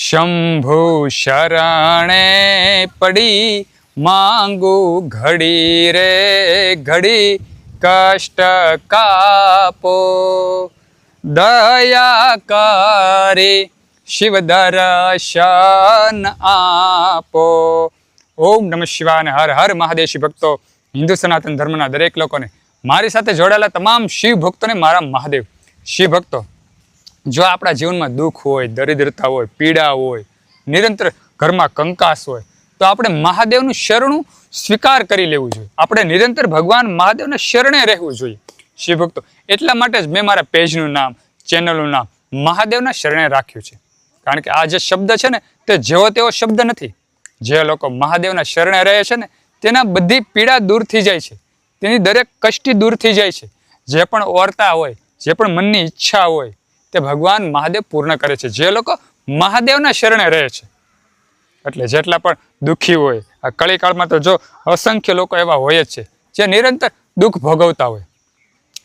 શંભુ શરણે પડી માંગુ ઘડી રે ઘડી કષ્ટ કાપો દયા કરી શિવ દર્શન આપો. ઓમ નમઃ શિવાય અને હર હર મહાદેવ. શિવ ભક્તો, હિન્દુ સનાતન ધર્મના દરેક લોકોને, મારી સાથે જોડાયેલા તમામ શિવ ભક્તોને મારા મહાદેવ. શિવ ભક્તો, જો આપણા જીવનમાં દુઃખ હોય, દરિદ્રતા હોય, પીડા હોય, નિરંતર ઘરમાં કંકાસ હોય, તો આપણે મહાદેવનું શરણું સ્વીકાર કરી લેવું જોઈએ. આપણે નિરંતર ભગવાન મહાદેવના શરણે રહેવું જોઈએ. શિવ ભક્તો, એટલા માટે જ મેં મારા પેજનું નામ, ચેનલનું નામ મહાદેવના શરણે રાખ્યું છે. કારણ કે આ જે શબ્દ છે ને, તે જેવો તેવો શબ્દ નથી. જે લોકો મહાદેવના શરણે રહે છે ને, તેના બધી પીડા દૂર થઈ જાય છે, તેની દરેક કષ્ટી દૂર થઈ જાય છે. જે પણ ઓરતા હોય, જે પણ મનની ઈચ્છા હોય, તે ભગવાન મહાદેવ પૂર્ણ કરે છે. જે લોકો મહાદેવના શરણે રહે છે, એટલે જેટલા પણ દુઃખી હોય, આ કળીકાળમાં તો જો અસંખ્ય લોકો એવા હોય જ છે જે નિરંતર દુઃખ ભોગવતા હોય,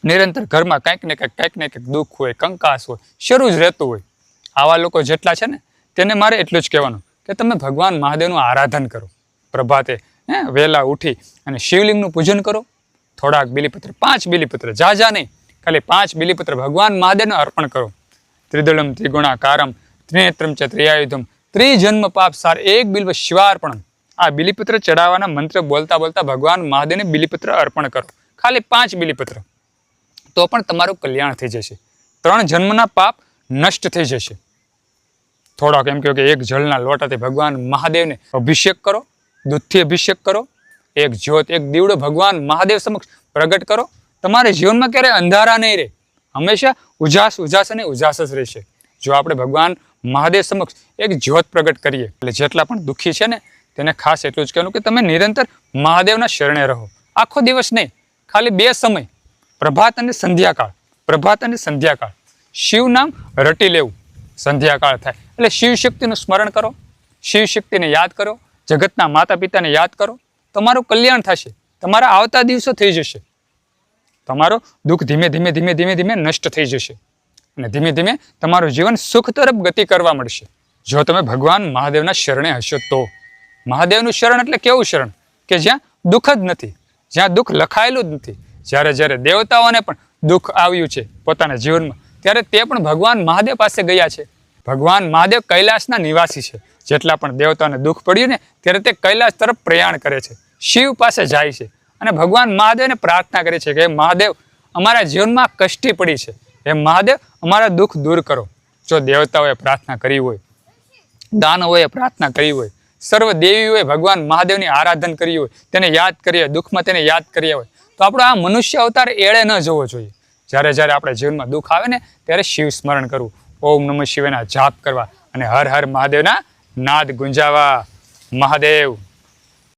નિરંતર ઘરમાં કંઈક ને કંઈક દુઃખ હોય, કંકાસ હોય, શરૂ જ રહેતું હોય. આવા લોકો જેટલા છે ને, તેને મારે એટલું જ કહેવાનું કે તમે ભગવાન મહાદેવનું આરાધન કરો. પ્રભાતે વહેલા ઉઠી અને શિવલિંગનું પૂજન કરો. થોડાક બિલીપત્ર, 5 બિલીપત્ર, જા નહીં, ખાલી 5 બિલીપત્ર ભગવાન મહાદેવને અર્પણ કરો. ત્રિદળમ ત્રિગુણાકારમ ત્રિનેત્રમ ચ ત્રિયાયુધમ ત્રિજન્મ પાપ સાર એક બિલ્વ શિવાર્પણમ. આ બિલીપત્ર ચડાવવાના મંત્ર બોલતા બોલતા ભગવાન મહાદેવને બિલીપત્ર અર્પણ કરો. ખાલી 5 બિલીપત્ર, તો પણ તમારું કલ્યાણ થઈ જશે. 3 જન્મના પાપ નષ્ટ થઈ જશે. થોડાક એમ કહો કે એક જળના લોટાથી ભગવાન મહાદેવને અભિષેક કરો, દૂધથી અભિષેક કરો, એક જ્યોત, એક દીવડો ભગવાન મહાદેવ સમક્ષ પ્રગટ કરો. તમારે જીવનમાં ક્યારેય અંધારા નહીં રહે, હંમેશા ઉજાસ અને ઉજાસ જ રહેશે. જો આપણે ભગવાન મહાદેવ સમક્ષ એક જ્યોત પ્રગટ કરીએ, એટલે જેટલા પણ દુઃખી છે ને, તેને ખાસ એટલું જ કહેવાનું કે તમે નિરંતર મહાદેવના શરણે રહો. આખો દિવસ નહીં, ખાલી 2 સમય, પ્રભાત અને સંધ્યાકાળ. પ્રભાત અને સંધ્યાકાળ શિવ નામ રટી લેવું. સંધ્યાકાળ થાય એટલે શિવ શક્તિનું સ્મરણ કરો, શિવ શક્તિને યાદ કરો, જગતના માતા પિતાને યાદ કરો. તમારું કલ્યાણ થશે, તમારા આવતા દિવસો થઈ જશે. તમારો દુઃખ ધીમે ધીમે નષ્ટ થઈ જશે અને ધીમે ધીમે તમારું જીવન સુખ તરફ ગતિ કરવા મળશે. જો તમે ભગવાન મહાદેવના શરણે હશો તો. મહાદેવનું શરણ એટલે કેવું શરણ કે જ્યાં દુઃખ જ નથી, જ્યાં દુઃખ લખાયેલું જ નથી. જ્યારે દેવતાઓને પણ દુઃખ આવ્યું છે પોતાના જીવનમાં, ત્યારે તે પણ ભગવાન મહાદેવ પાસે ગયા છે. ભગવાન મહાદેવ કૈલાસના નિવાસી છે. જેટલા પણ દેવતાઓને દુઃખ પડ્યું ને, ત્યારે તે કૈલાસ તરફ પ્રયાણ કરે છે, શિવ પાસે જાય છે અને ભગવાન મહાદેવને પ્રાર્થના કરે છે કે હે મહાદેવ, અમારા જીવનમાં કષ્ટી પડી છે, હે મહાદેવ અમારા દુઃખ દૂર કરો. જો દેવતાઓએ પ્રાર્થના કરી હોય, દાનવોએ પ્રાર્થના કરી હોય, સર્વ દેવીઓએ ભગવાન મહાદેવની આરાધન કરી હોય, તેને યાદ કરીએ, દુઃખમાં તેને યાદ કર્યા હોય, તો આપણો આ મનુષ્ય અવતાર એળે ન જવો જોઈએ. જ્યારે આપણા જીવનમાં દુઃખ આવે ને, ત્યારે શિવ સ્મરણ કરવું, ઓમ નમઃ શિવાયના જાપ કરવા અને હર હર મહાદેવના નાદ ગુંજાવા. મહાદેવ.